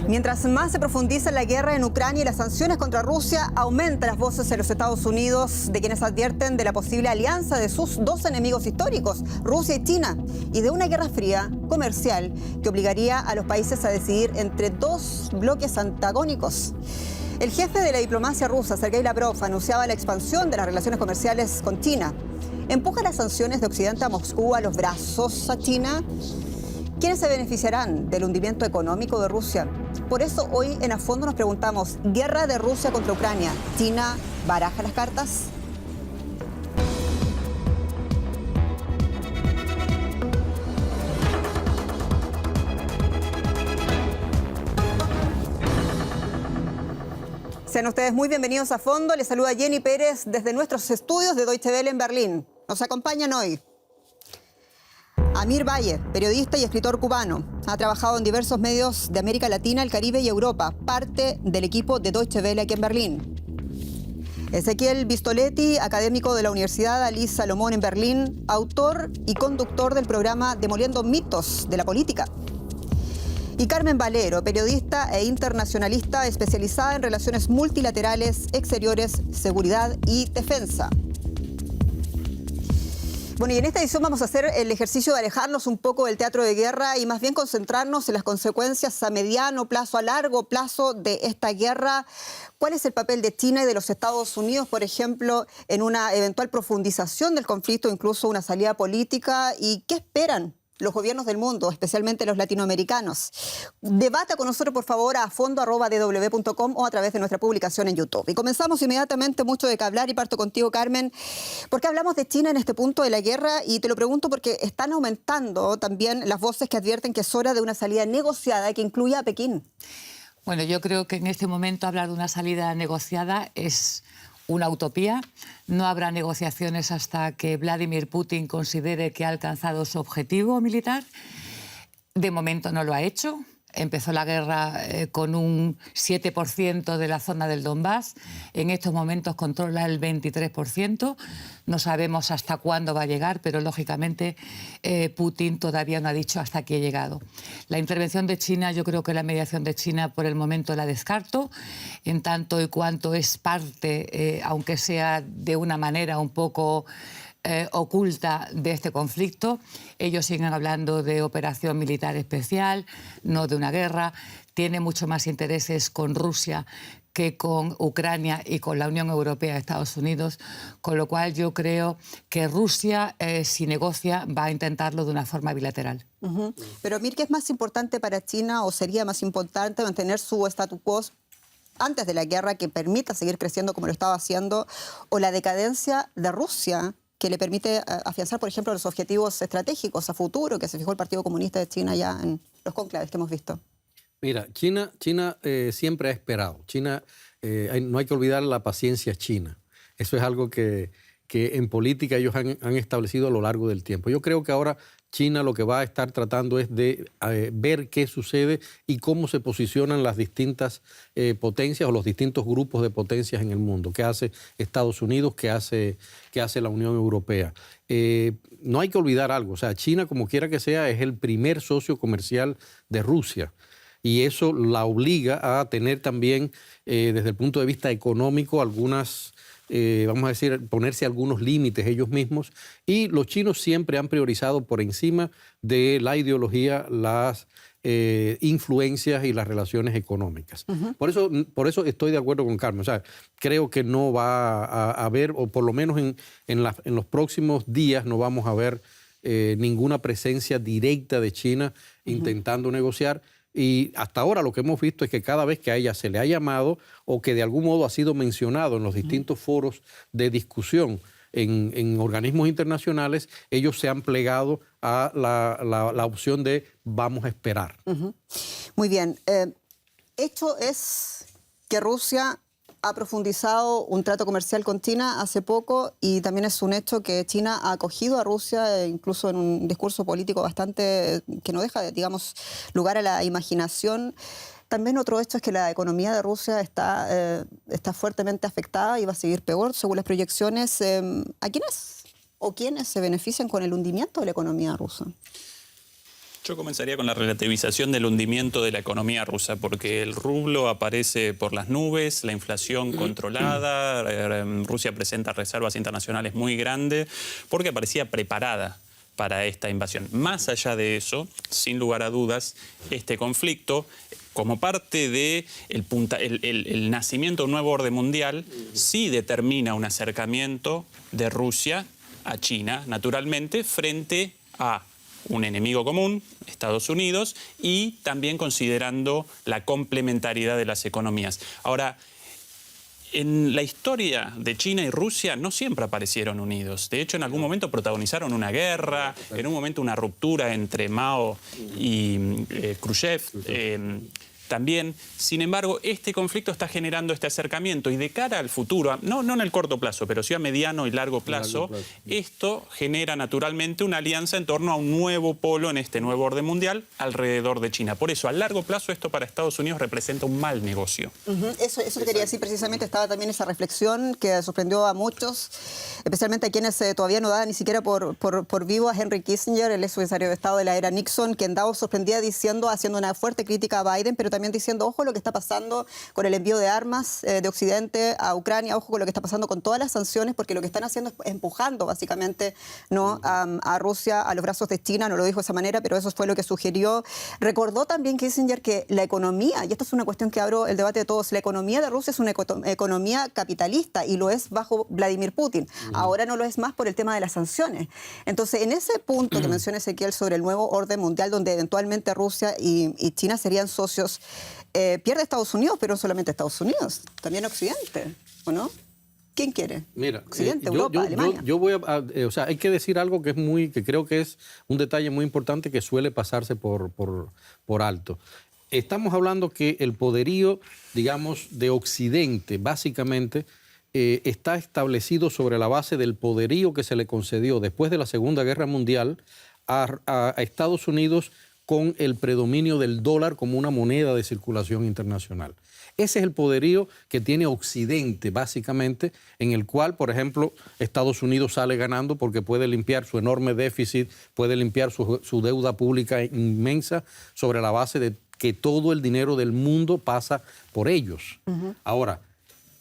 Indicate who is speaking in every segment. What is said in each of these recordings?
Speaker 1: Mientras más se profundiza la guerra en Ucrania y las sanciones contra Rusia, aumentan las voces en los Estados Unidos de quienes advierten de la posible alianza de sus dos enemigos históricos, Rusia y China, y de una guerra fría comercial que obligaría a los países a decidir entre dos bloques antagónicos. El jefe de la diplomacia rusa, Sergei Lavrov, anunciaba la expansión de las relaciones comerciales con China. ¿Empuja las sanciones de Occidente a Moscú a los brazos a China? ¿Quiénes se beneficiarán del hundimiento económico de Rusia? Por eso hoy en A Fondo nos preguntamos, ¿guerra de Rusia contra Ucrania? ¿China baraja las cartas? Sean ustedes muy bienvenidos a Fondo. Les saluda Jenny Pérez desde nuestros estudios de Deutsche Welle en Berlín. Nos acompañan hoy Amir Valle, periodista y escritor cubano. Ha trabajado en diversos medios de América Latina, el Caribe y Europa, parte del equipo de Deutsche Welle aquí en Berlín. Ezequiel Vistoletti, académico de la Universidad Ali Salomón en Berlín, autor y conductor del programa Demoliendo mitos de la política. Y Carmen Valero, periodista e internacionalista especializada en relaciones multilaterales, exteriores, seguridad y defensa. Bueno, y en esta edición vamos a hacer el ejercicio de alejarnos un poco del teatro de guerra y más bien concentrarnos en las consecuencias a mediano plazo, a largo plazo de esta guerra. ¿Cuál es el papel de China y de los Estados Unidos, por ejemplo, en una eventual profundización del conflicto, incluso una salida política? ¿Y qué esperan los gobiernos del mundo, especialmente los latinoamericanos? Debata con nosotros, por favor, a fondo@dw.com o a través de nuestra publicación en YouTube. Y comenzamos inmediatamente, mucho de qué hablar, y parto contigo, Carmen. ¿Por qué hablamos de China en este punto de la guerra? Y te lo pregunto porque están aumentando también las voces que advierten que es hora de una salida negociada que incluya a Pekín.
Speaker 2: Bueno, yo creo que en este momento hablar de una salida negociada es una utopía. No habrá negociaciones hasta que Vladimir Putin considere que ha alcanzado su objetivo militar. De momento no lo ha hecho. Empezó la guerra con un 7% de la zona del Donbass. En estos momentos controla el 23%. No sabemos hasta cuándo va a llegar, pero lógicamente Putin todavía no ha dicho hasta qué ha llegado. La intervención de China, yo creo que la mediación de China por el momento la descarto, en tanto y cuanto es parte, aunque sea de una manera un poco oculta de este conflicto. Ellos siguen hablando de operación militar especial, no de una guerra. Tiene mucho más intereses con Rusia que con Ucrania y con la Unión Europea y Estados Unidos, con lo cual yo creo que Rusia, si negocia, va a intentarlo de una forma bilateral.
Speaker 1: Pero, Mir, ¿qué es más importante para China o sería más importante mantener su status quo antes de la guerra que permita seguir creciendo como lo estaba haciendo, o la decadencia de Rusia que le permite afianzar, por ejemplo, los objetivos estratégicos a futuro que se fijó el Partido Comunista de China ya en los cónclaves que hemos visto?
Speaker 3: Mira, China siempre ha esperado. No hay que olvidar la paciencia china. Eso es algo que en política ellos han establecido a lo largo del tiempo. Yo creo que ahora China lo que va a estar tratando es de ver qué sucede y cómo se posicionan las distintas potencias o los distintos grupos de potencias en el mundo. ¿Qué hace Estados Unidos? ¿Qué hace la Unión Europea? No hay que olvidar algo. O sea, China, como quiera que sea, es el primer socio comercial de Rusia. Y eso la obliga a tener también, desde el punto de vista económico, algunas, vamos a decir, ponerse algunos límites ellos mismos. Y los chinos siempre han priorizado por encima de la ideología las influencias y las relaciones económicas. Por eso estoy de acuerdo con Carmen. O sea, creo que no va a haber, o por lo menos en los próximos días no vamos a ver ninguna presencia directa de China intentando negociar. Y hasta ahora lo que hemos visto es que cada vez que a ella se le ha llamado o que de algún modo ha sido mencionado en los distintos foros de discusión en organismos internacionales, ellos se han plegado a la opción de vamos a esperar.
Speaker 1: Muy bien. Hecho es que Rusia ha profundizado un trato comercial con China hace poco, y también es un hecho que China ha acogido a Rusia, incluso en un discurso político bastante que no deja, digamos, lugar a la imaginación. También otro hecho es que la economía de Rusia está fuertemente afectada y va a seguir peor según las proyecciones. ¿A quiénes o quiénes se benefician con el hundimiento de la economía rusa?
Speaker 4: Yo comenzaría con la relativización del hundimiento de la economía rusa, porque el rublo aparece por las nubes, la inflación controlada, Rusia presenta reservas internacionales muy grandes, porque parecía preparada para esta invasión. Más allá de eso, sin lugar a dudas, este conflicto, como parte del el nacimiento de un nuevo orden mundial, sí determina un acercamiento de Rusia a China, naturalmente, frente a un enemigo común, Estados Unidos, y también considerando la complementariedad de las economías. Ahora, en la historia de China y Rusia no siempre aparecieron unidos. De hecho, en algún momento protagonizaron una guerra, en un momento una ruptura entre Mao y Khrushchev. También, sin embargo, este conflicto está generando este acercamiento y de cara al futuro, no en el corto plazo, pero sí a mediano y largo plazo, esto genera naturalmente una alianza en torno a un nuevo polo en este nuevo orden mundial alrededor de China. Por eso, a largo plazo, esto para Estados Unidos representa un mal negocio.
Speaker 1: Eso te quería decir precisamente, estaba también esa reflexión que sorprendió a muchos, especialmente a quienes todavía no daban ni siquiera por vivo a Henry Kissinger, el ex secretario de Estado de la era Nixon, que andaba sorprendida haciendo una fuerte crítica a Biden, pero también diciendo, ojo lo que está pasando con el envío de armas de Occidente a Ucrania, ojo con lo que está pasando con todas las sanciones, porque lo que están haciendo es empujando básicamente, ¿no?, a Rusia a los brazos de China. No lo dijo de esa manera, pero eso fue lo que sugirió. Recordó también Kissinger que la economía, y esto es una cuestión que abro el debate de todos, la economía de Rusia es una economía capitalista y lo es bajo Vladimir Putin. Ahora no lo es más por el tema de las sanciones. Entonces, en ese punto que menciona Ezequiel sobre el nuevo orden mundial, donde eventualmente Rusia y China serían socios, pierde Estados Unidos, pero no solamente Estados Unidos, también Occidente, ¿o no? ¿Quién quiere?
Speaker 3: Mira,
Speaker 1: Occidente, Europa, Alemania.
Speaker 3: Yo voy o sea, hay que decir algo que creo que es un detalle muy importante que suele pasarse por alto. Estamos hablando que el poderío, digamos, de Occidente, básicamente, está establecido sobre la base del poderío que se le concedió después de la Segunda Guerra Mundial a Estados Unidos con el predominio del dólar como una moneda de circulación internacional. Ese es el poderío que tiene Occidente, básicamente, en el cual, por ejemplo, Estados Unidos sale ganando porque puede limpiar su enorme déficit, puede limpiar su deuda pública inmensa sobre la base de que todo el dinero del mundo pasa por ellos. Ahora,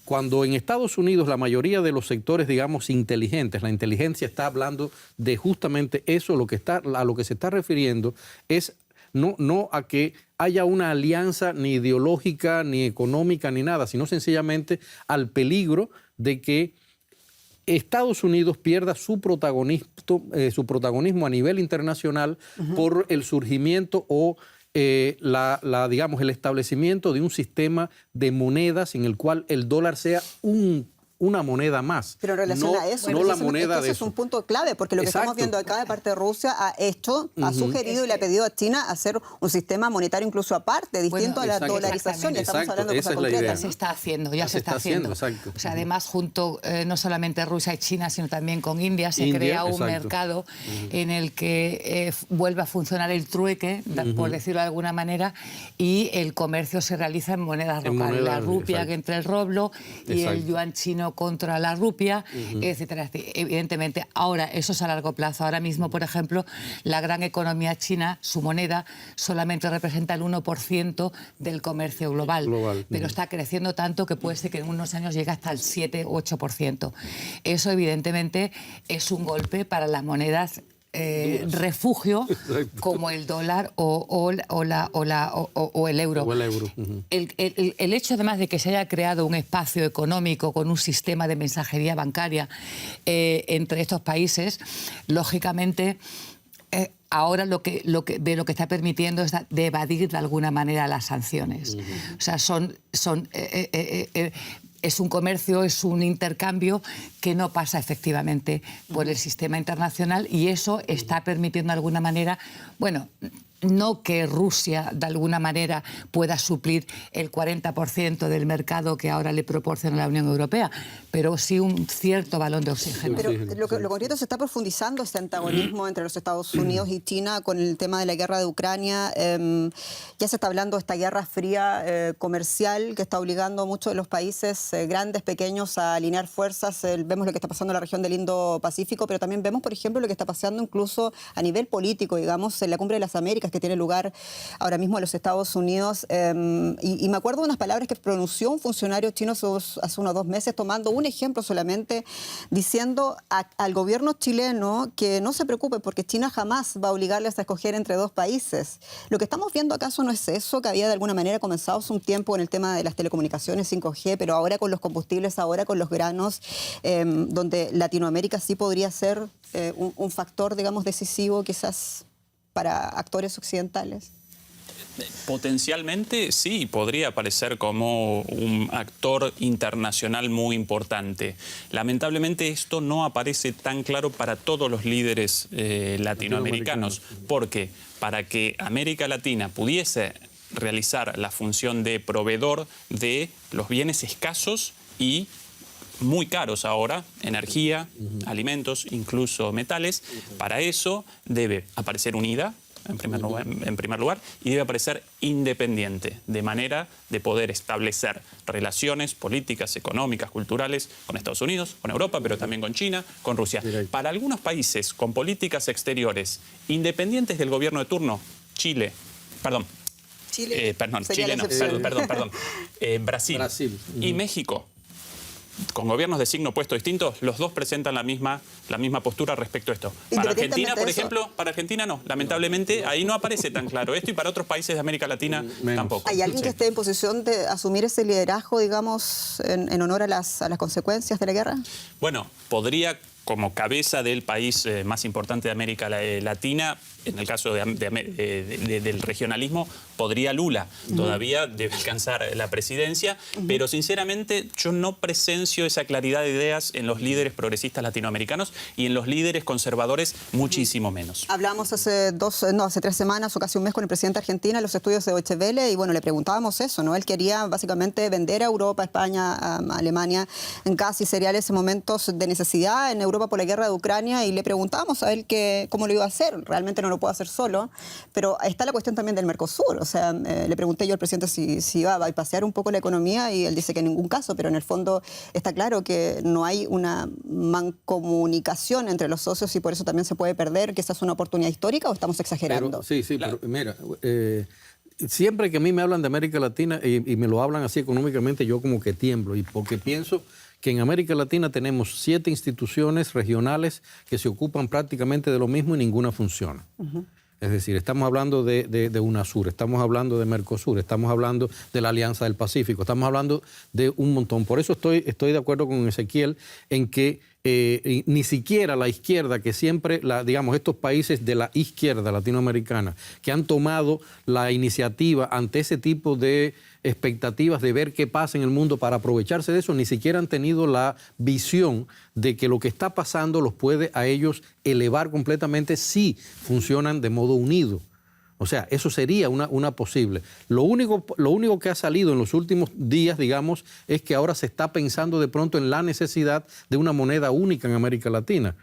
Speaker 3: cuando en Estados Unidos la mayoría de los sectores, digamos, inteligentes, la inteligencia está hablando de justamente eso, a lo que se está refiriendo es no a que haya una alianza ni ideológica, ni económica, ni nada, sino sencillamente al peligro de que Estados Unidos pierda su protagonismo a nivel internacional por el surgimiento o digamos, el establecimiento de un sistema de monedas en el cual el dólar sea una moneda más.
Speaker 1: Pero en relación a eso,
Speaker 3: no la moneda de
Speaker 1: eso es un punto clave, porque lo que estamos viendo acá de parte de Rusia ha sugerido y le ha pedido a China hacer un sistema monetario incluso aparte, distinto a la dolarización. Estamos hablando de cosas concretas.
Speaker 2: Ya se está haciendo.
Speaker 3: Exacto.
Speaker 2: O sea, además, junto no solamente Rusia y China, sino también con India, se crea un mercado en el que vuelve a funcionar el trueque, por decirlo de alguna manera, y el comercio se realiza en monedas locales. La rupia que entre el rublo y el yuan chino contra la rupia, etcétera. Evidentemente, ahora eso es a largo plazo. Ahora mismo, por ejemplo, la gran economía china, su moneda, solamente representa el 1% del comercio global. Pero está creciendo tanto que puede ser que en unos años llegue hasta el 7 o 8%. Eso, evidentemente, es un golpe para las monedas refugio como el dólar o el euro. El hecho, además, de que se haya creado un espacio económico con un sistema de mensajería bancaria entre estos países, lógicamente ahora lo que está permitiendo es de evadir de alguna manera las sanciones. O sea, es un comercio, es un intercambio que no pasa efectivamente por el sistema internacional, y eso está permitiendo de alguna manera, bueno, no que Rusia de alguna manera pueda suplir el 40% del mercado que ahora le proporciona la Unión Europea, pero sí un cierto balón de oxígeno.
Speaker 1: Pero lo concreto, se está profundizando este antagonismo entre los Estados Unidos y China con el tema de la guerra de Ucrania. Ya se está hablando de esta guerra fría comercial que está obligando a muchos de los países grandes, pequeños, a alinear fuerzas. Vemos lo que está pasando en la región del Indo-Pacífico, pero también vemos, por ejemplo, lo que está pasando incluso a nivel político, digamos, en la Cumbre de las Américas, que tiene lugar ahora mismo en los Estados Unidos. Y me acuerdo de unas palabras que pronunció un funcionario chino hace unos 2 meses, tomando un ejemplo solamente, diciendo al gobierno chileno que no se preocupe porque China jamás va a obligarles a escoger entre 2 países. Lo que estamos viendo acaso no es eso, que había de alguna manera comenzado hace un tiempo en el tema de las telecomunicaciones 5G, pero ahora con los combustibles, ahora con los granos, donde Latinoamérica sí podría ser un factor, digamos, decisivo quizás para actores occidentales.
Speaker 4: Potencialmente sí, podría aparecer como un actor internacional muy importante. Lamentablemente esto no aparece tan claro para todos los líderes latinoamericanos, porque para que América Latina pudiese realizar la función de proveedor de los bienes escasos y muy caros ahora, energía, alimentos, incluso metales, para eso debe aparecer unida, en primer lugar, y debe aparecer independiente, de manera de poder establecer relaciones políticas, económicas, culturales con Estados Unidos, con Europa, pero también con China, con Rusia.
Speaker 3: Directo.
Speaker 4: Para algunos países con políticas exteriores independientes del gobierno de turno, Brasil,
Speaker 3: Brasil.
Speaker 4: Y México, con gobiernos de signo opuesto distintos, los dos presentan la misma postura respecto a esto. Para Argentina, por ejemplo, para Argentina no. Lamentablemente, ahí no aparece tan claro esto y para otros países de América Latina tampoco.
Speaker 1: ¿Hay alguien que esté en posición de asumir ese liderazgo, digamos, en honor a las consecuencias de la guerra?
Speaker 4: Bueno, podría, como cabeza del país más importante de América Latina, en el caso del regionalismo, podría Lula. Todavía debe alcanzar la presidencia, pero sinceramente yo no presencio esa claridad de ideas en los líderes progresistas latinoamericanos y en los líderes conservadores muchísimo menos.
Speaker 1: Hablamos hace 3 semanas o casi un mes con el presidente de Argentina en los estudios de Deutsche Welle y bueno, le preguntábamos eso, ¿no? Él quería básicamente vender a Europa, a España, a Alemania en casi cereales en momentos de necesidad en Europa por la guerra de Ucrania y le preguntábamos a él cómo lo iba a hacer. Realmente no lo puedo hacer solo, pero está la cuestión también del Mercosur. O sea, le pregunté yo al presidente si iba a bypassear un poco la economía y él dice que en ningún caso, pero en el fondo está claro que no hay una mancomunicación entre los socios y por eso también se puede perder, que esa es una oportunidad histórica o estamos exagerando.
Speaker 3: Pero mira, siempre que a mí me hablan de América Latina y me lo hablan así económicamente, yo como que tiemblo, y porque pienso que en América Latina tenemos 7 instituciones regionales que se ocupan prácticamente de lo mismo y ninguna funciona. Es decir, estamos hablando de UNASUR, estamos hablando de Mercosur, estamos hablando de la Alianza del Pacífico, estamos hablando de un montón. Por eso estoy de acuerdo con Ezequiel en que ni siquiera la izquierda, que siempre, digamos, estos países de la izquierda latinoamericana, que han tomado la iniciativa ante ese tipo de expectativas de ver qué pasa en el mundo para aprovecharse de eso, ni siquiera han tenido la visión de que lo que está pasando los puede a ellos elevar completamente si funcionan de modo unido. O sea, eso sería una posible. Lo único que ha salido en los últimos días, digamos, es que ahora se está pensando de pronto en la necesidad de una moneda única en América Latina.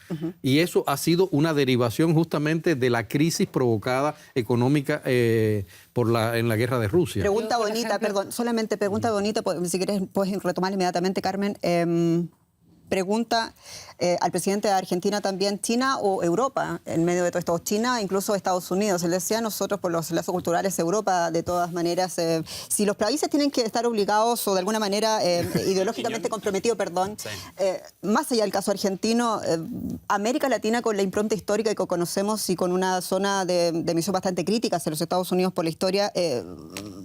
Speaker 3: Y eso ha sido una derivación justamente de la crisis provocada económica en la guerra de Rusia.
Speaker 1: Pregunta bonita, perdón, solamente pregunta bonita, si quieres puedes retomar inmediatamente, Carmen. Pregunta al presidente de Argentina también, ¿China o Europa en medio de todo esto? China, incluso Estados Unidos. Él decía, nosotros por los lazos culturales, Europa, de todas maneras, si los países tienen que estar obligados o de alguna manera ideológicamente comprometidos, más allá del caso argentino, América Latina con la impronta histórica que conocemos y con una zona de emisión bastante crítica hacia los Estados Unidos por la historia,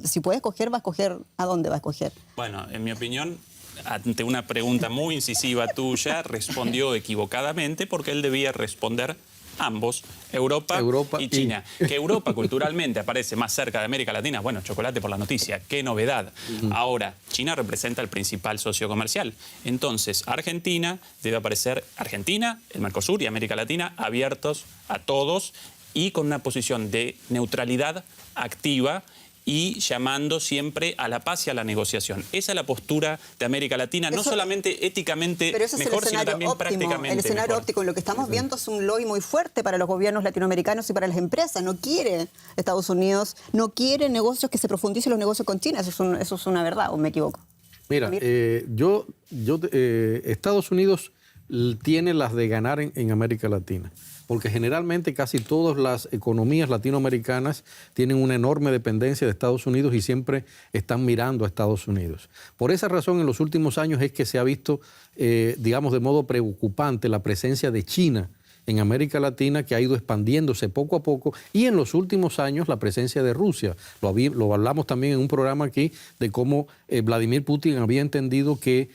Speaker 1: si puede escoger, ¿va a escoger a dónde va a escoger?
Speaker 4: Bueno, en mi opinión, ante una pregunta muy incisiva tuya, respondió equivocadamente porque él debía responder ambos, Europa y China. Que Europa culturalmente aparece más cerca de América Latina, bueno, chocolate por la noticia, qué novedad. Ahora, China representa el principal socio comercial. Entonces, Argentina debe aparecer, Argentina, el Mercosur y América Latina abiertos a todos y con una posición de neutralidad activa y llamando siempre a la paz y a la negociación. Esa es la postura de América Latina, no solamente éticamente mejor, sino también prácticamente
Speaker 1: el escenario óptimo. Lo que estamos viendo es un lobby muy fuerte para los gobiernos latinoamericanos y para las empresas. No quiere Estados Unidos, no quiere negocios que se profundicen los negocios con China. Eso es una verdad, ¿o me equivoco?
Speaker 3: Mira, Estados Unidos tiene las de ganar en América Latina. porque generalmente casi todas las economías latinoamericanas tienen una enorme dependencia de Estados Unidos y siempre están mirando a Estados Unidos. Por esa razón, en los últimos años es que se ha visto, digamos, de modo preocupante la presencia de China en América Latina, que ha ido expandiéndose poco a poco, y en los últimos años la presencia de Rusia. Lo hablamos también en un programa aquí de cómo Vladimir Putin había entendido que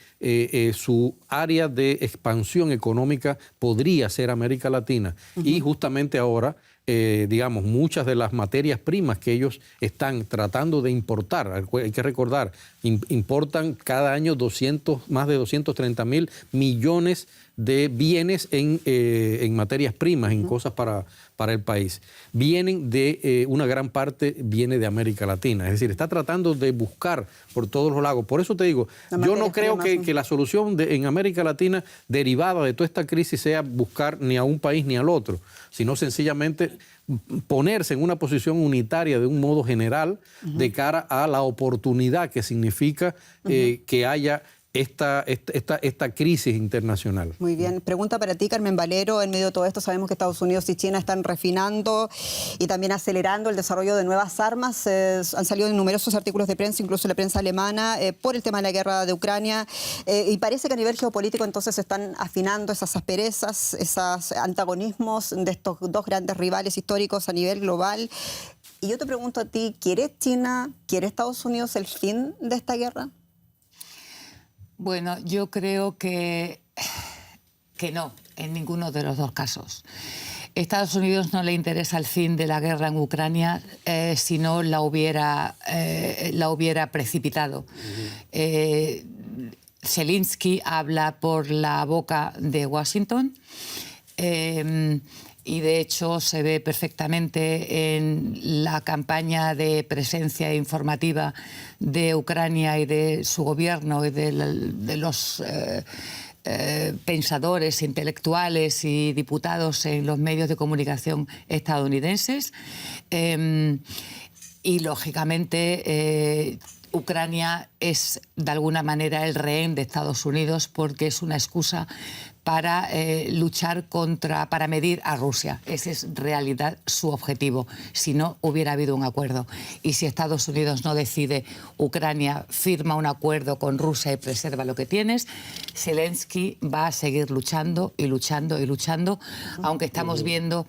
Speaker 3: su área de expansión económica podría ser América Latina. Y justamente ahora, digamos, muchas de las materias primas que ellos están tratando de importar, hay que recordar, importan cada año más de 230.000 millones de bienes en materias primas, en cosas para el país. Vienen de, una gran parte viene de América Latina. Es decir, está tratando de buscar por todos los lados. Por eso te digo, yo no creo que la solución en América Latina derivada de toda esta crisis sea buscar ni a un país ni al otro, sino sencillamente ponerse en una posición unitaria de un modo general de cara a la oportunidad que significa que haya esta crisis internacional.
Speaker 1: Muy bien. Pregunta para ti, Carmen Valero. En medio de todo esto sabemos que Estados Unidos y China están refinando y también acelerando el desarrollo de nuevas armas. Han salido numerosos artículos de prensa, incluso la prensa alemana, por el tema de la guerra de Ucrania. Y parece que a nivel geopolítico entonces se están afinando esas asperezas, esos antagonismos de estos dos grandes rivales históricos a nivel global. Y yo te pregunto a ti, ¿quiere China, quiere Estados Unidos el fin de esta guerra?
Speaker 2: Bueno, yo creo que no, en ninguno de los dos casos. Estados Unidos no le interesa el fin de la guerra en Ucrania si no la hubiera precipitado. Zelensky habla por la boca de Washington. Y de hecho se ve perfectamente en la campaña de presencia informativa de Ucrania y de su gobierno y de los pensadores, intelectuales y diputados en los medios de comunicación estadounidenses. Y lógicamente Ucrania es de alguna manera el rehén de Estados Unidos porque es una excusa para para medir a Rusia. Ese es en realidad su objetivo, si no hubiera habido un acuerdo. Y si Estados Unidos no decide, Ucrania firma un acuerdo con Rusia y preserva lo que tienes, Zelensky va a seguir luchando y luchando y luchando, aunque estamos viendo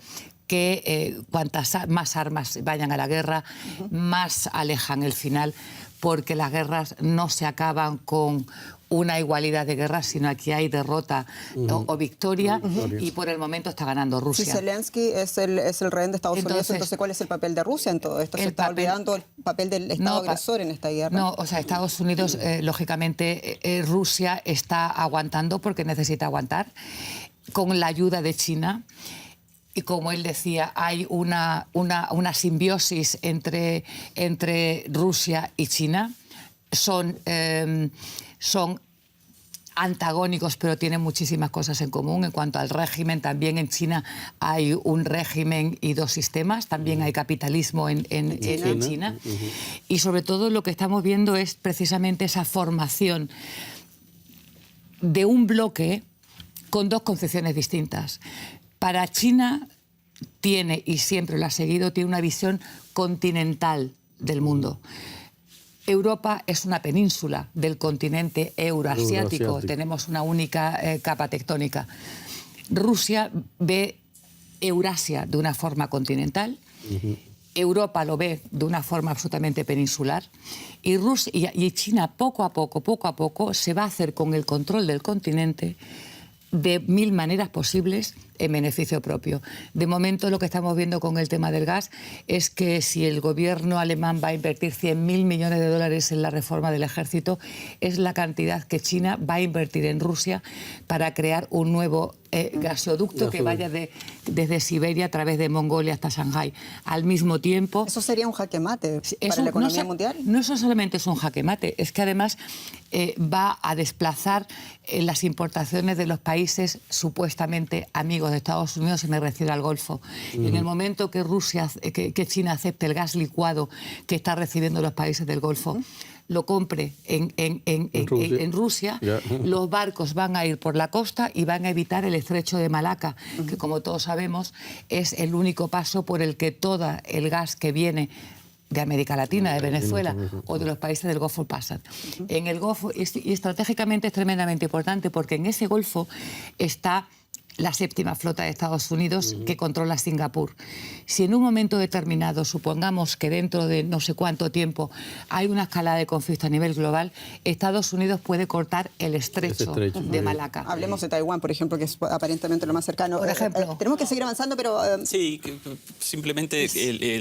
Speaker 2: que cuantas más armas vayan a la guerra, más alejan el final, porque las guerras no se acaban con una igualdad de guerras, sino aquí hay derrota o victoria, y por el momento está ganando Rusia.
Speaker 1: Si Zelensky es el rehén de Estados Unidos, entonces ¿cuál es el papel de Rusia en todo esto? Se está olvidando el papel del Estado agresor en esta guerra.
Speaker 2: No, o sea, Estados Unidos, lógicamente, Rusia está aguantando porque necesita aguantar, con la ayuda de China. Y como él decía, hay una simbiosis entre Rusia y China. Son antagónicos, pero tienen muchísimas cosas en común. En cuanto al régimen, también en China hay un régimen y dos sistemas. También hay capitalismo en China. Y sobre todo lo que estamos viendo es precisamente esa formación de un bloque con dos concepciones distintas. Para China tiene, y siempre lo ha seguido, tiene una visión continental del mundo. Europa es una península del continente euroasiático. Tenemos una única capa tectónica. Rusia ve Eurasia de una forma continental. Europa lo ve de una forma absolutamente peninsular. Y China poco a poco se va a hacer con el control del continente de mil maneras posibles en beneficio propio. De momento lo que estamos viendo con el tema del gas es que si el gobierno alemán va a invertir 100.000 millones de dólares en la reforma del ejército, es la cantidad que China va a invertir en Rusia para crear un nuevo gasoducto que vaya desde Siberia a través de Mongolia hasta Shanghái. Al mismo tiempo...
Speaker 1: ¿Eso sería un jaque mate para la economía mundial?
Speaker 2: No, eso solamente es un jaque mate, es que además va a desplazar las importaciones de los países supuestamente amigos de Estados Unidos, y me refiero al Golfo. En el momento que China acepte el gas licuado que está recibiendo los países del Golfo, lo compre en Rusia, los barcos van a ir por la costa y van a evitar el estrecho de Malaca, que como todos sabemos es el único paso por el que todo el gas que viene de América Latina, de Venezuela o de los países del Golfo pasan. En el Golfo, y estratégicamente es tremendamente importante porque en ese Golfo está la séptima flota de Estados Unidos que controla Singapur. Si en un momento determinado, supongamos que dentro de no sé cuánto tiempo hay una escalada de conflicto a nivel global, Estados Unidos puede cortar el estrecho de Malaca.
Speaker 1: Hablemos de Taiwán, por ejemplo, que es aparentemente lo más cercano.
Speaker 2: Por ejemplo.
Speaker 1: Tenemos que seguir avanzando, pero...
Speaker 4: Sí, simplemente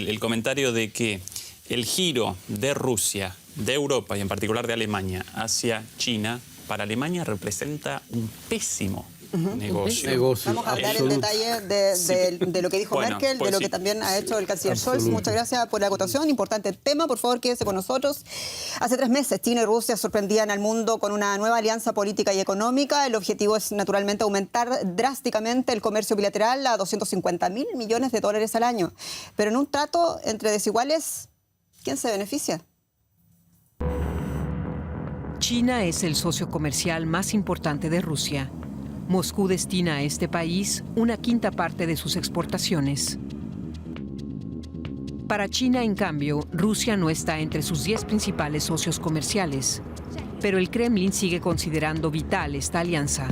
Speaker 4: el comentario de que el giro de Rusia, de Europa y en particular de Alemania hacia China, para Alemania representa un pésimo negocio.
Speaker 1: Vamos a hablar en detalle de lo que dijo Merkel, de lo que también ha hecho el canciller Scholz. Muchas gracias por la acotación. Importante tema, por favor, quédese con nosotros. Hace 3 meses, China y Rusia sorprendían al mundo con una nueva alianza política y económica. El objetivo es, naturalmente, aumentar drásticamente el comercio bilateral a $250.000 millones al año. Pero en un trato entre desiguales, ¿quién se beneficia?
Speaker 5: China es el socio comercial más importante de Rusia. Moscú destina a este país una quinta parte de sus exportaciones. Para China, en cambio, Rusia no está entre sus 10 principales socios comerciales, pero el Kremlin sigue considerando vital esta alianza.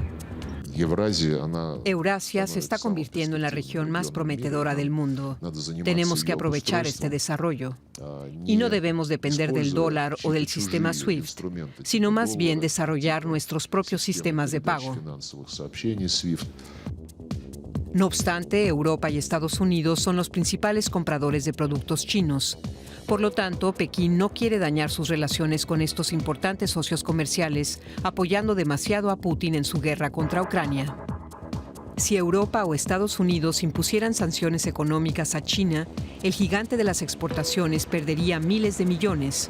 Speaker 5: Eurasia se está convirtiendo en la región más prometedora del mundo. Tenemos que aprovechar este desarrollo. Y no debemos depender del dólar o del sistema SWIFT, sino más bien desarrollar nuestros propios sistemas de pago. No obstante, Europa y Estados Unidos son los principales compradores de productos chinos. Por lo tanto, Pekín no quiere dañar sus relaciones con estos importantes socios comerciales, apoyando demasiado a Putin en su guerra contra Ucrania. Si Europa o Estados Unidos impusieran sanciones económicas a China, el gigante de las exportaciones perdería miles de millones.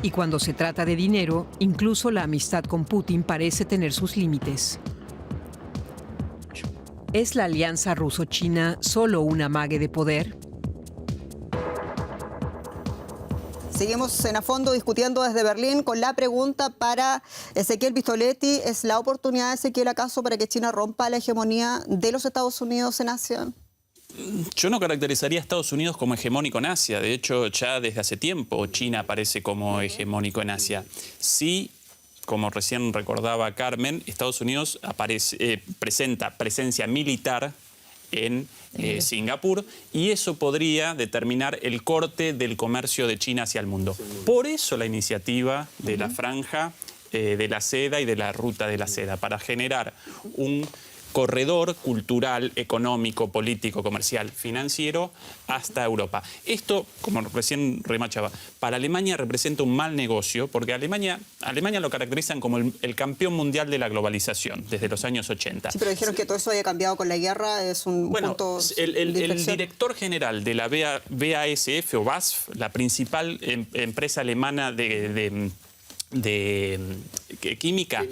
Speaker 5: Y cuando se trata de dinero, incluso la amistad con Putin parece tener sus límites. ¿Es la alianza ruso-china solo un amague de poder?
Speaker 1: Seguimos en A Fondo discutiendo desde Berlín con la pregunta para Ezequiel Pistoletti. ¿Es la oportunidad, Ezequiel, acaso para que China rompa la hegemonía de los Estados Unidos en Asia?
Speaker 4: Yo no caracterizaría a Estados Unidos como hegemónico en Asia. De hecho, ya desde hace tiempo China aparece como hegemónico en Asia. Sí, como recién recordaba Carmen, Estados Unidos presenta presencia militar en Singapur, y eso podría determinar el corte del comercio de China hacia el mundo. Por eso la iniciativa de la franja de la seda y de la ruta de la seda, para generar un corredor cultural, económico, político, comercial, financiero hasta Europa. Esto, como recién remachaba, para Alemania representa un mal negocio, porque Alemania lo caracterizan como el campeón mundial de la globalización desde los años 80.
Speaker 1: Sí, pero dijeron que todo eso había cambiado con la guerra, es un punto
Speaker 4: el director general de la BASF o BASF, la principal empresa alemana de química,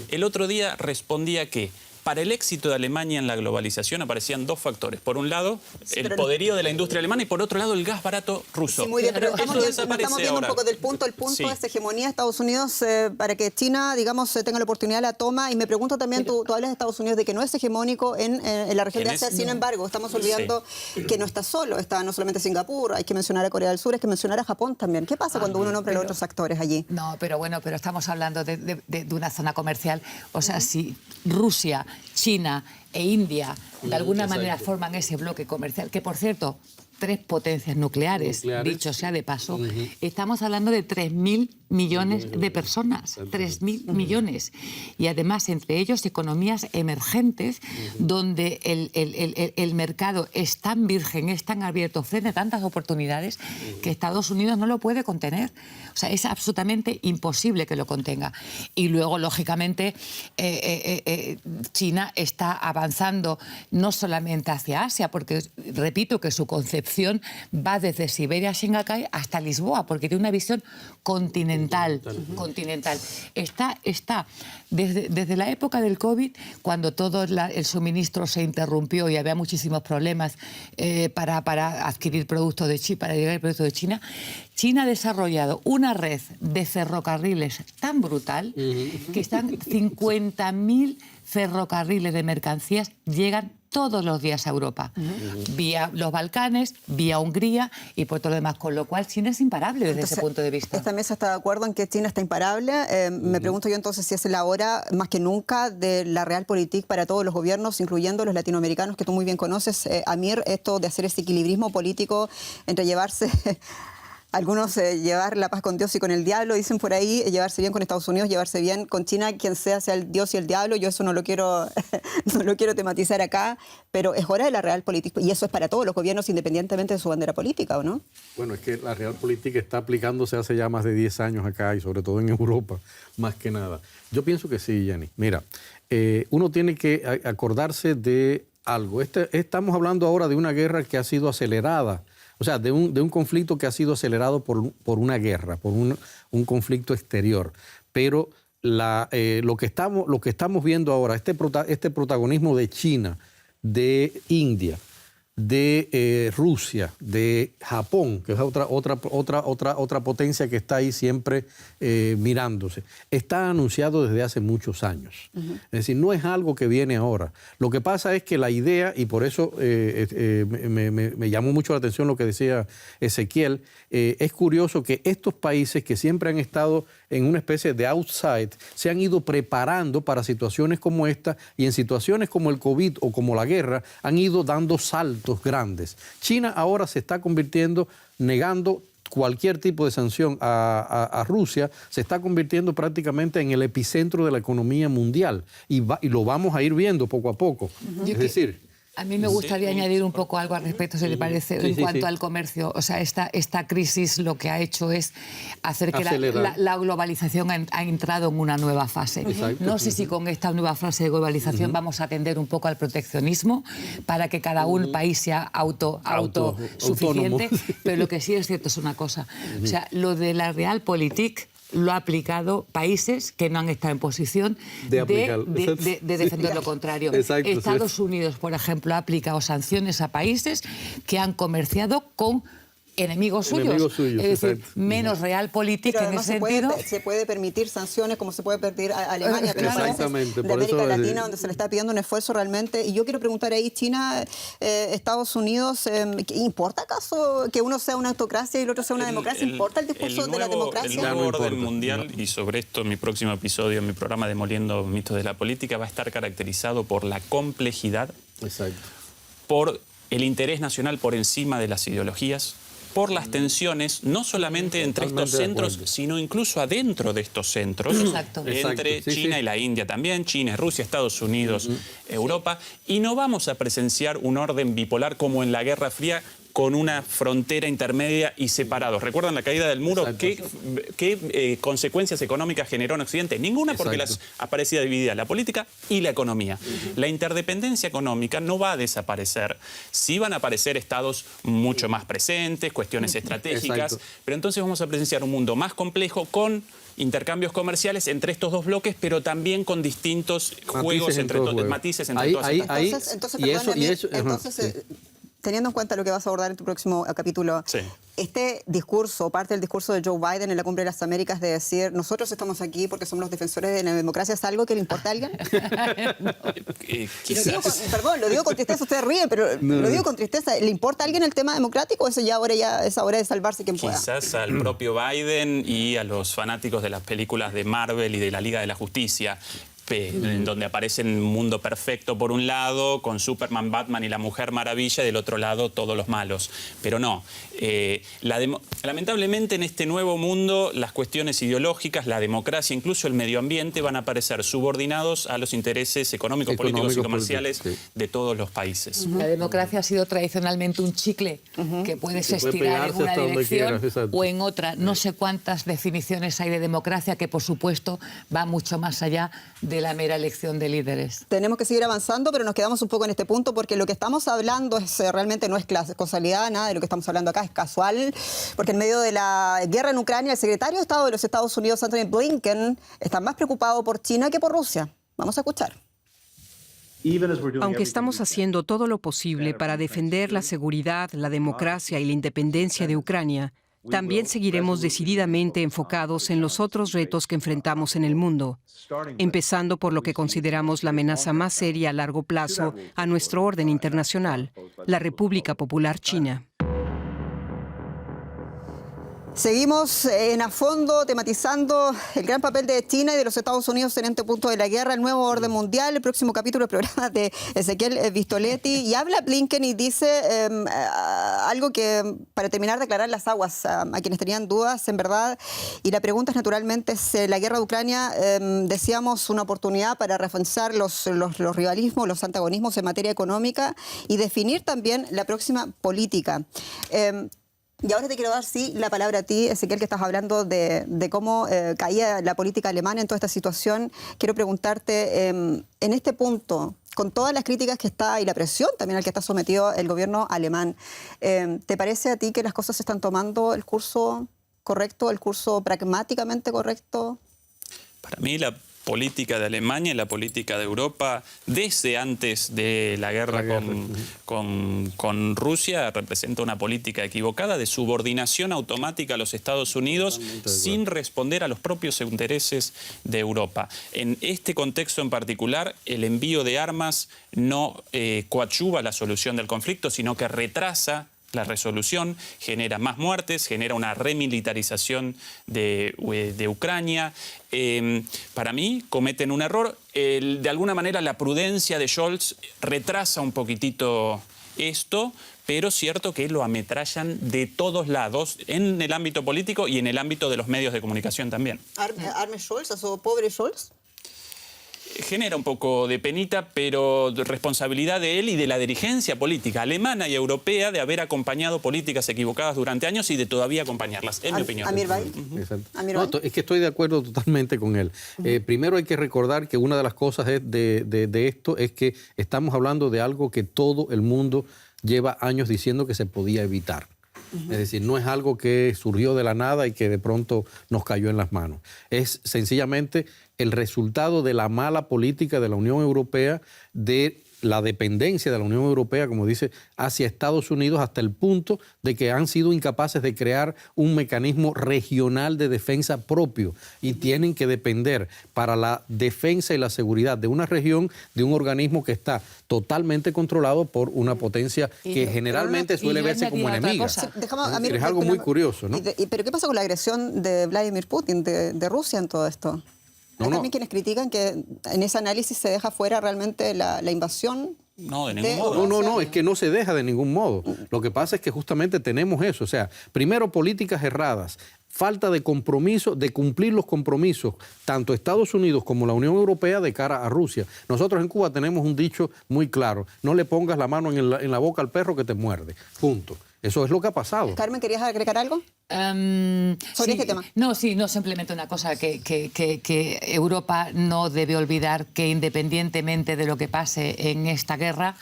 Speaker 4: el otro día respondía que para el éxito de Alemania en la globalización aparecían 2 factores. Por un lado, el poderío de la industria alemana, y por otro lado, el gas barato ruso.
Speaker 1: Sí, muy bien, pero estamos viendo
Speaker 4: ahora
Speaker 1: un poco del punto. El punto
Speaker 4: sí.
Speaker 1: es hegemonía de Estados Unidos para que China, digamos, tenga la oportunidad, la toma. Y me pregunto también, tú hablas de Estados Unidos, de que no es hegemónico en la región de Asia. Sin embargo, estamos olvidando que no está solo. Está no solamente Singapur, hay que mencionar a Corea del Sur, hay que mencionar a Japón también. ¿Qué pasa cuando uno nombra a los otros actores allí?
Speaker 2: No, pero bueno, pero estamos hablando de una zona comercial. O sea, si Rusia, China e India de alguna manera forman ese bloque comercial, que por cierto, 3 potencias nucleares, dicho sea de paso, estamos hablando de 3.000 millones de personas, 3.000 millones. Y además, entre ellos, economías emergentes, donde el mercado es tan virgen, es tan abierto, ofrece tantas oportunidades, que Estados Unidos no lo puede contener. O sea, es absolutamente imposible que lo contenga. Y luego, lógicamente, China está avanzando no solamente hacia Asia, porque repito que su concepción va desde Siberia, Shanghái hasta Lisboa, porque tiene una visión continental continental. Está desde la época del COVID, cuando todo el suministro se interrumpió y había muchísimos problemas para adquirir productos de China, para llegar el producto de China, China ha desarrollado una red de ferrocarriles tan brutal que están 50.000 ferrocarriles de mercancías llegan todos los días a Europa, vía los Balcanes, vía Hungría y por todo lo demás, con lo cual China es imparable desde ese punto de vista.
Speaker 1: ¿Esta mesa está de acuerdo en que China está imparable? Me pregunto yo entonces si es la hora, más que nunca, de la realpolitik para todos los gobiernos, incluyendo los latinoamericanos que tú muy bien conoces, Amir, esto de hacer ese equilibrismo político entre llevarse... Algunos llevar la paz con Dios y con el diablo, dicen por ahí, llevarse bien con Estados Unidos, llevarse bien con China, quien sea el Dios y el diablo. Yo eso no lo quiero tematizar acá, pero es hora de la realpolitik, y eso es para todos los gobiernos independientemente de su bandera política, ¿o no?
Speaker 3: Bueno, es que la realpolitik está aplicándose hace ya más de 10 años acá y sobre todo en Europa, más que nada. Yo pienso que sí, Jenny. Mira, uno tiene que acordarse de algo. Estamos hablando ahora de una guerra que ha sido acelerada. O sea, de un conflicto que ha sido acelerado por una guerra, por un conflicto exterior. Pero lo que estamos viendo ahora, este protagonismo de China, de India, de Rusia, de Japón, que es otra potencia que está ahí siempre mirándose, está anunciado desde hace muchos años. Es decir, no es algo que viene ahora. Lo que pasa es que la idea, y por eso me llamó mucho la atención lo que decía Ezequiel, es curioso que estos países que siempre han estado en una especie de outside, se han ido preparando para situaciones como esta, y en situaciones como el COVID o como la guerra han ido dando saltos grandes. China ahora se está convirtiendo, negando cualquier tipo de sanción a Rusia, se está convirtiendo prácticamente en el epicentro de la economía mundial, y lo vamos a ir viendo poco a poco. Es decir...
Speaker 2: A mí me gustaría añadir un poco algo al respecto, si le parece, en cuanto al comercio. O sea, esta crisis lo que ha hecho es hacer que la globalización ha entrado en una nueva fase.
Speaker 3: Exacto.
Speaker 2: No sé si con esta nueva fase de globalización vamos a atender un poco al proteccionismo para que cada país sea autosuficiente, pero lo que sí es cierto es una cosa. O sea, lo de la realpolitik lo ha aplicado países que no han estado en posición de defender lo contrario.
Speaker 3: Exacto,
Speaker 2: Estados Unidos, por ejemplo, ha aplicado sanciones a países que han comerciado con enemigos suyos. Es decir, menos realpolitik en ese sentido.
Speaker 1: Se puede permitir sanciones como se puede permitir a Alemania, pero
Speaker 3: exactamente,
Speaker 1: de América Latina, donde se le está pidiendo un esfuerzo realmente. Y yo quiero preguntar ahí, China, Estados Unidos, ¿importa acaso que uno sea una autocracia y el otro sea una democracia? ¿Importa el discurso de la democracia?
Speaker 4: El nuevo orden mundial, y sobre esto mi próximo episodio, mi programa Demoliendo mitos de la política, va a estar caracterizado por la complejidad, por el interés nacional por encima de las ideologías, por las tensiones, no solamente entre estos centros, sino incluso adentro de estos centros, entre China y la India también, China, Rusia, Estados Unidos, Europa, y no vamos a presenciar un orden bipolar como en la Guerra Fría, con una frontera intermedia y separados. ¿Recuerdan la caída del muro? ¿Qué consecuencias económicas generó en Occidente? Ninguna, porque aparecía dividida la política y la economía. La interdependencia económica no va a desaparecer. Sí van a aparecer estados mucho más presentes, cuestiones estratégicas, pero entonces vamos a presenciar un mundo más complejo con intercambios comerciales entre estos dos bloques, pero también con distintos juegos, matices entre todas estas.
Speaker 1: Entonces, teniendo en cuenta lo que vas a abordar en tu próximo capítulo, este discurso, parte del discurso de Joe Biden en la Cumbre de las Américas de decir, nosotros estamos aquí porque somos los defensores de la democracia, ¿es algo que le importa a alguien? Perdón, lo digo con tristeza, ustedes ríen, pero lo digo con tristeza. ¿Le importa a alguien el tema democrático o eso ya es hora de salvarse quien pueda?
Speaker 4: Quizás al propio Biden y a los fanáticos de las películas de Marvel y de la Liga de la Justicia, en donde aparece un mundo perfecto por un lado, con Superman, Batman y la Mujer Maravilla, y del otro lado todos los malos. Pero no, lamentablemente en este nuevo mundo las cuestiones ideológicas, la democracia, incluso el medio ambiente van a aparecer subordinados a los intereses económicos, políticos y comerciales de todos los países.
Speaker 2: La democracia ha sido tradicionalmente un chicle que puedes estirar en una dirección o en otra. No sé cuántas definiciones hay de democracia, que por supuesto va mucho más allá de de la mera elección de líderes.
Speaker 1: Tenemos que seguir avanzando, pero nos quedamos un poco en este punto porque lo que estamos hablando realmente no es casualidad, nada de lo que estamos hablando acá es casual, porque en medio de la guerra en Ucrania, el secretario de Estado de los Estados Unidos, Anthony Blinken, está más preocupado por China que por Rusia. Vamos a escuchar.
Speaker 5: Aunque estamos haciendo todo lo posible para defender la seguridad, la democracia y la independencia de Ucrania, también seguiremos decididamente enfocados en los otros retos que enfrentamos en el mundo, empezando por lo que consideramos la amenaza más seria a largo plazo a nuestro orden internacional, la República Popular China.
Speaker 1: Seguimos a fondo tematizando el gran papel de China y de los Estados Unidos en este punto de la guerra, el nuevo orden mundial, el próximo capítulo del programa de Ezequiel Vistoletti. Y habla Blinken y dice algo que, para terminar de aclarar las aguas a quienes tenían dudas, en verdad, y la pregunta es naturalmente, es la guerra de Ucrania, decíamos, una oportunidad para reforzar los rivalismos, los antagonismos en materia económica y definir también la próxima política. Y ahora te quiero dar, sí, la palabra a ti, Ezequiel, que estás hablando de cómo caía la política alemana en toda esta situación. Quiero preguntarte, en este punto, con todas las críticas que está y la presión también al que está sometido el gobierno alemán, ¿te parece a ti que las cosas se están tomando el curso correcto, el curso pragmáticamente correcto?
Speaker 4: Para mí la política de Alemania y la política de Europa desde antes de la guerra con Rusia representa una política equivocada de subordinación automática a los Estados Unidos sin responder a los propios intereses de Europa. En este contexto en particular, el envío de armas no coadyuva la solución del conflicto, sino que retrasa la resolución, genera más muertes, genera una remilitarización de Ucrania. Para mí cometen un error. De alguna manera la prudencia de Scholz retrasa un poquitito esto, pero es cierto que lo ametrallan de todos lados, en el ámbito político y en el ámbito de los medios de comunicación también.
Speaker 1: ¿Arme Scholz, o pobre Scholz?
Speaker 4: Genera un poco de penita, pero responsabilidad de él y de la dirigencia política alemana y europea de haber acompañado políticas equivocadas durante años y de todavía acompañarlas, en mi opinión.
Speaker 3: No, es que estoy de acuerdo totalmente con él. Primero hay que recordar que una de las cosas de esto es que estamos hablando de algo que todo el mundo lleva años diciendo que se podía evitar. Es decir, no es algo que surgió de la nada y que de pronto nos cayó en las manos. Es sencillamente el resultado de la mala política de la Unión Europea, de la dependencia de la Unión Europea, como dice, hacia Estados Unidos, hasta el punto de que han sido incapaces de crear un mecanismo regional de defensa propio y tienen que depender para la defensa y la seguridad de una región de un organismo que está totalmente controlado por una potencia que generalmente suele verse como enemiga. Es algo muy curioso, ¿no?
Speaker 1: ¿Pero qué pasa con la agresión de Vladimir Putin, de Rusia en todo esto? Hay también quienes critican que en ese análisis se deja fuera realmente la invasión.
Speaker 4: No, de ningún modo.
Speaker 3: No, es que no se deja de ningún modo. Lo que pasa es que justamente tenemos eso. O sea, primero, políticas erradas, falta de compromiso, de cumplir los compromisos, tanto Estados Unidos como la Unión Europea de cara a Rusia. Nosotros en Cuba tenemos un dicho muy claro: no le pongas la mano en la boca al perro que te muerde. Punto. Eso es lo que ha pasado.
Speaker 1: Carmen, ¿querías agregar algo sobre este tema?
Speaker 2: No, simplemente una cosa, que Europa no debe olvidar que independientemente de lo que pase en esta guerra,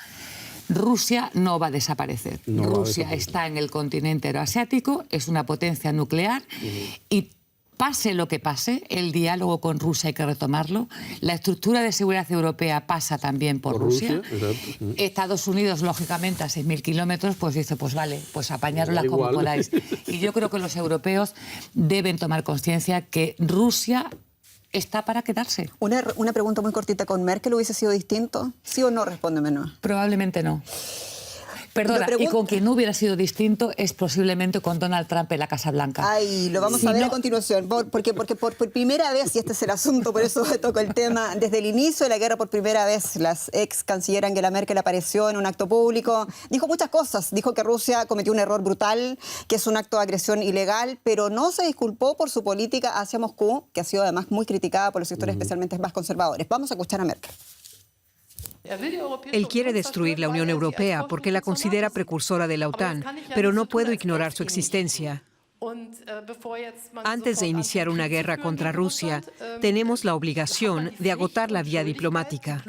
Speaker 2: Rusia no va a desaparecer. Rusia está en el continente euroasiático, es una potencia nuclear y pase lo que pase, el diálogo con Rusia hay que retomarlo. La estructura de seguridad europea pasa también por Rusia. Estados Unidos, lógicamente, a 6.000 kilómetros, pues dice, pues vale, pues apañárosla como podáis. Y yo creo que los europeos deben tomar conciencia que Rusia está para quedarse.
Speaker 1: Una pregunta muy cortita: ¿con Merkel hubiese sido distinto? ¿Sí o no? Respóndeme no.
Speaker 2: Probablemente no. Perdona, y con quien no hubiera sido distinto es posiblemente con Donald Trump en la Casa Blanca.
Speaker 1: Ay, lo vamos a ver a continuación, porque por primera vez, y este es el asunto, por eso toco el tema, desde el inicio de la guerra, por primera vez, la ex canciller Angela Merkel apareció en un acto público, dijo muchas cosas, dijo que Rusia cometió un error brutal, que es un acto de agresión ilegal, pero no se disculpó por su política hacia Moscú, que ha sido además muy criticada por los sectores especialmente más conservadores. Vamos a escuchar a Merkel.
Speaker 5: Él quiere destruir la Unión Europea porque la considera precursora de la OTAN, pero no puedo ignorar su existencia. Antes de iniciar una guerra contra Rusia, tenemos la obligación de agotar la vía diplomática.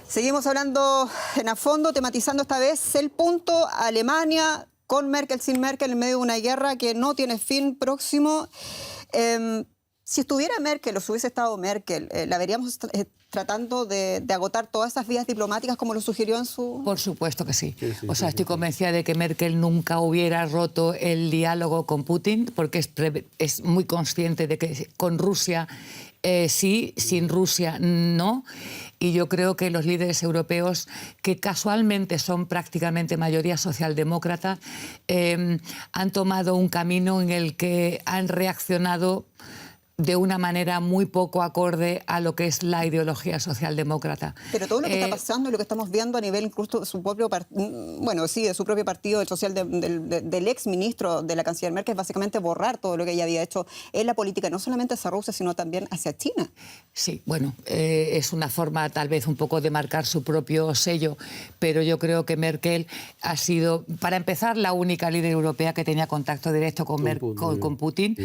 Speaker 1: Seguimos hablando a fondo, tematizando esta vez el punto Alemania con Merkel, sin Merkel, en medio de una guerra que no tiene fin próximo. Si estuviera Merkel o si hubiese estado Merkel, ¿la veríamos tratando de agotar todas esas vías diplomáticas como lo sugirió en su...?
Speaker 2: Por supuesto que sí. O sea, estoy convencida de que Merkel nunca hubiera roto el diálogo con Putin porque es muy consciente de que con Rusia sí, sin Rusia no. Y yo creo que los líderes europeos, que casualmente son prácticamente mayoría socialdemócrata, han tomado un camino en el que han reaccionado de una manera muy poco acorde a lo que es la ideología socialdemócrata.
Speaker 1: Pero todo lo que está pasando y lo que estamos viendo a nivel incluso de su propio de su propio partido, del ex ministro de la canciller Merkel, es básicamente borrar todo lo que ella había hecho en la política, no solamente hacia Rusia, sino también hacia China.
Speaker 2: Sí, bueno, es una forma tal vez un poco de marcar su propio sello, pero yo creo que Merkel ha sido, para empezar, la única líder europea que tenía contacto directo con Putin.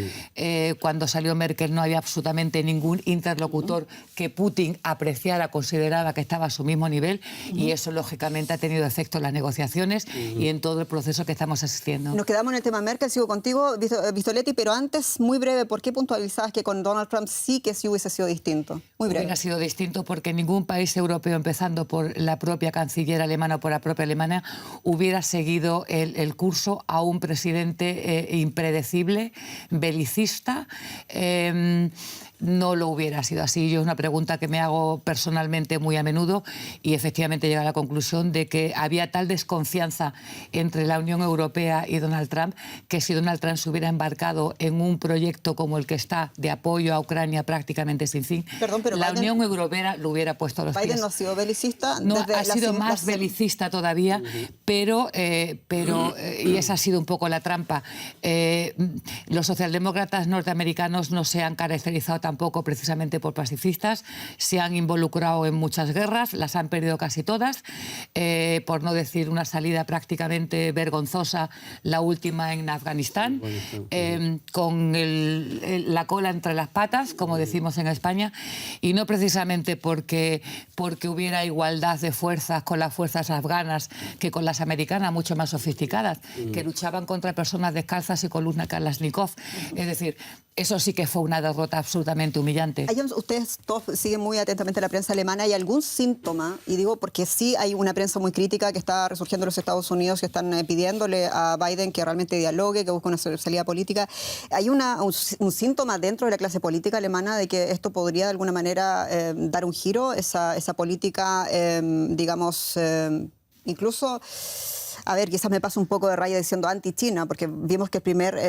Speaker 2: Cuando salió Merkel no había absolutamente ningún interlocutor que Putin apreciara, consideraba que estaba a su mismo nivel, y eso lógicamente ha tenido efecto en las negociaciones y en todo el proceso que estamos asistiendo.
Speaker 1: Nos quedamos en el tema Merkel, sigo contigo, Vistoletti, pero antes, muy breve, ¿por qué puntualizabas que con Donald Trump sí hubiese sido distinto? Muy breve.
Speaker 2: Hubiera sido distinto porque ningún país europeo, empezando por la propia canciller alemana o por la propia Alemania, hubiera seguido el curso a un presidente impredecible, belicista. No lo hubiera sido así. Yo es una pregunta que me hago personalmente muy a menudo y efectivamente llego a la conclusión de que había tal desconfianza entre la Unión Europea y Donald Trump que si Donald Trump se hubiera embarcado en un proyecto como el que está de apoyo a Ucrania prácticamente sin fin,
Speaker 1: pero
Speaker 2: la
Speaker 1: Biden,
Speaker 2: Unión Europea lo hubiera puesto a los pies.
Speaker 1: Biden no ha sido belicista.
Speaker 2: No, ha sido más belicista todavía, pero y esa ha sido un poco la trampa. Los socialdemócratas norteamericanos no se han caracterizado tampoco precisamente por pacifistas, se han involucrado en muchas guerras, las han perdido casi todas, por no decir una salida prácticamente vergonzosa, la última en Afganistán, con la cola entre las patas, como decimos en España, y no precisamente porque hubiera igualdad de fuerzas con las fuerzas afganas que con las americanas, mucho más sofisticadas, que luchaban contra personas descalzas y con una Kalashnikov. Es decir, eso sí que fue una derrota absolutamente humillante.
Speaker 1: Ustedes todos siguen muy atentamente la prensa alemana. ¿Hay algún síntoma? Y digo porque sí hay una prensa muy crítica que está resurgiendo en los Estados Unidos y están pidiéndole a Biden que realmente dialogue, que busque una salida política. ¿Hay un síntoma dentro de la clase política alemana de que esto podría de alguna manera dar un giro, esa política, incluso... A ver, quizás me paso un poco de raya diciendo anti-China, porque vimos que el primer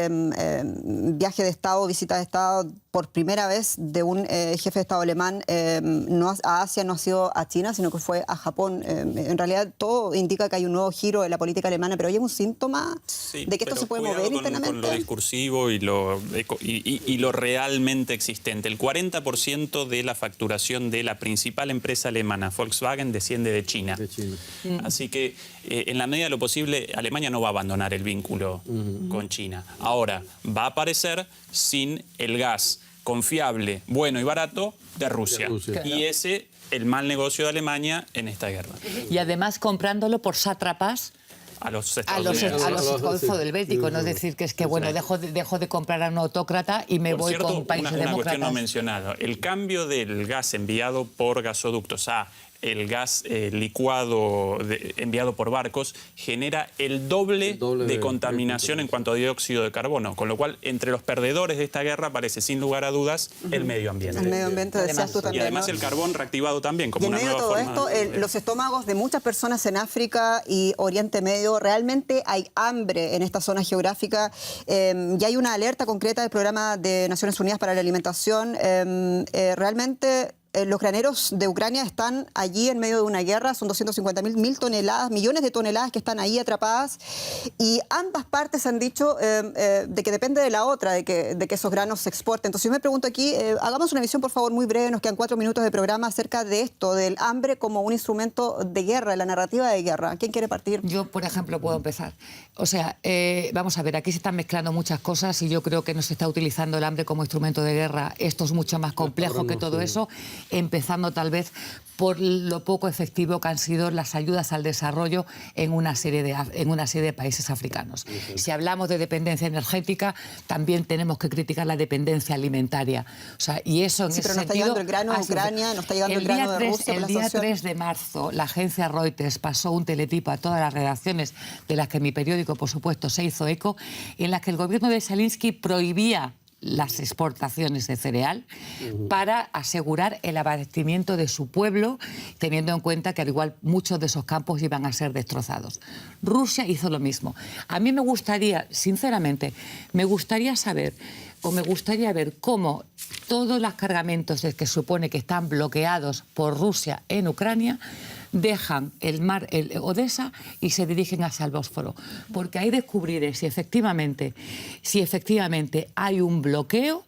Speaker 1: viaje de Estado, visita de Estado, por primera vez de un jefe de Estado alemán a Asia no ha sido a China, sino que fue a Japón. En realidad todo indica que hay un nuevo giro en la política alemana, pero ¿hay un síntoma de que esto se puede mover internamente?
Speaker 4: Con lo discursivo y lo realmente existente. El 40% de la facturación de la principal empresa alemana, Volkswagen, desciende de China. Así que en la medida de lo posible, Alemania no va a abandonar el vínculo con China. Ahora, va a aparecer sin el gas confiable, bueno y barato de Rusia.
Speaker 2: Claro.
Speaker 4: Y ese el mal negocio de Alemania en esta guerra.
Speaker 2: Y además comprándolo por sátrapas
Speaker 4: a los
Speaker 2: Golfo del Báltico, no es decir que es que bueno, dejo de comprar a un autócrata y me voy con países demócratas.
Speaker 4: Una cuestión no mencionada, el cambio del gas enviado por gasoductos a el gas licuado enviado por barcos genera el doble de contaminación en cuanto a dióxido de carbono, con lo cual entre los perdedores de esta guerra aparece sin lugar a dudas el medio ambiente.
Speaker 1: El medio ambiente, decías tú también.
Speaker 4: Y además el carbón reactivado también, como una nueva
Speaker 1: forma. Y en medio de todo esto, los estómagos de muchas personas en África y Oriente Medio, realmente hay hambre en esta zona geográfica. Y hay una alerta concreta del Programa de Naciones Unidas para la Alimentación. Realmente los graneros de Ucrania están allí en medio de una guerra, son 250.000 toneladas, millones de toneladas que están ahí atrapadas, y ambas partes han dicho de que depende de la otra, de que esos granos se exporten. Entonces yo me pregunto aquí, hagamos una visión por favor muy breve, nos quedan 4 minutos de programa acerca de esto, del hambre como un instrumento de guerra, de la narrativa de guerra. ¿Quién quiere partir?
Speaker 2: Yo, por ejemplo, puedo empezar. O sea, vamos a ver, aquí se están mezclando muchas cosas y yo creo que no se está utilizando el hambre como instrumento de guerra. Esto es mucho más complejo que todo eso, empezando tal vez por lo poco efectivo que han sido las ayudas al desarrollo en una serie de países africanos. Si hablamos de dependencia energética, también tenemos que criticar la dependencia alimentaria. O sea, y eso en ese
Speaker 1: pero no está
Speaker 2: sentido,
Speaker 1: llegando el grano de Ucrania, no está llegando el grano de Rusia.
Speaker 2: El día 3 de marzo, la agencia Reuters pasó un teletipo a todas las redacciones, de las que mi periódico, por supuesto, se hizo eco, en las que el gobierno de Zelensky prohibía las exportaciones de cereal para asegurar el abastecimiento de su pueblo, teniendo en cuenta que al igual muchos de esos campos iban a ser destrozados. Rusia hizo lo mismo. A mí me gustaría, sinceramente, me gustaría saber o me gustaría ver cómo todos los cargamentos que supone que están bloqueados por Rusia en Ucrania dejan el mar, Odessa, y se dirigen hacia el Bósforo. Porque ahí descubriré si efectivamente hay un bloqueo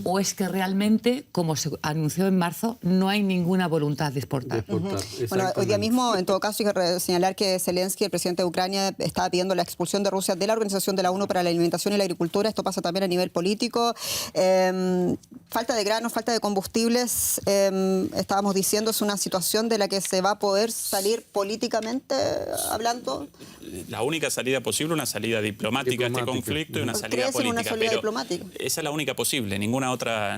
Speaker 2: o es que realmente, como se anunció en marzo, no hay ninguna voluntad de exportar.
Speaker 1: Bueno, hoy día mismo, en todo caso, hay que señalar que Zelensky, el presidente de Ucrania, estaba pidiendo la expulsión de Rusia de la Organización de la ONU para la Alimentación y la Agricultura. Esto pasa también a nivel político. Falta de granos, falta de combustibles. Estábamos diciendo, es una situación de la que se va a poder salir políticamente hablando.
Speaker 4: La única salida posible, una salida diplomática a este conflicto y una salida
Speaker 1: ¿Crees en
Speaker 4: política.
Speaker 1: una salida
Speaker 4: pero
Speaker 1: diplomática?
Speaker 4: Esa es la única posible, ninguna otra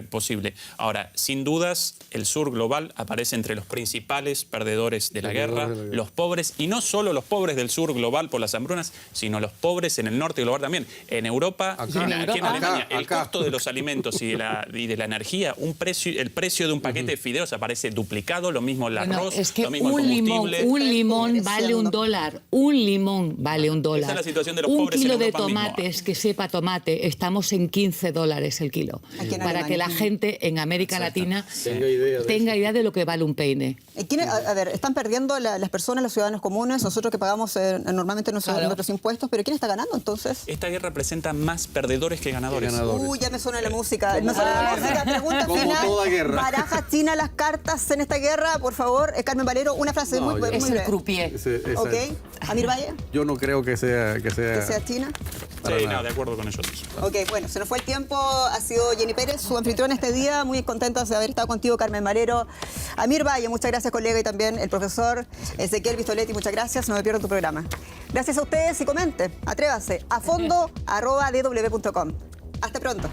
Speaker 4: posible. Ahora, sin dudas, el sur global aparece entre los principales perdedores de la guerra, los pobres, y no solo los pobres del sur global por las hambrunas, sino los pobres en el norte global también. En Europa, aquí en Alemania, el costo de los alimentos y de la energía, el precio de un paquete de fideos aparece duplicado, lo mismo el arroz,
Speaker 2: es que
Speaker 4: lo mismo el combustible.
Speaker 2: un limón vale $1. Un limón vale $1.
Speaker 4: Esa es la situación de los
Speaker 2: un
Speaker 4: pobres
Speaker 2: kilo
Speaker 4: en
Speaker 2: de
Speaker 4: Europa mismo.
Speaker 2: tomates, que sepa tomate, estamos en $15 el kilo. Para que la gente en América Latina tenga idea de lo que vale un peine.
Speaker 1: A ver, están perdiendo las personas, los ciudadanos comunes, nosotros que pagamos normalmente nuestros impuestos, pero ¿quién está ganando entonces?
Speaker 4: Esta guerra presenta más perdedores que ganadores.
Speaker 1: Ya me suena la música. Pregunta
Speaker 3: Como
Speaker 1: final.
Speaker 3: toda guerra.
Speaker 1: ¿Baraja China las cartas en esta guerra? Por favor, Carmen Valero, una frase muy breve.
Speaker 2: Es el croupier.
Speaker 1: ¿Ok? Amir Valle.
Speaker 3: Yo no creo que sea
Speaker 1: China.
Speaker 4: Sí, no, de acuerdo con ellos.
Speaker 1: Ok, bueno, se nos fue el tiempo. Ha sido Jenny Pérez, su anfitrión este día. Muy contenta de haber estado contigo, Carmen Valero. Amir Valle, muchas gracias, colega, y también el profesor Ezequiel Vistoletti, muchas gracias. No me pierdo tu programa. Gracias a ustedes y comente. Atrévase a fondo@dw.com. Hasta pronto.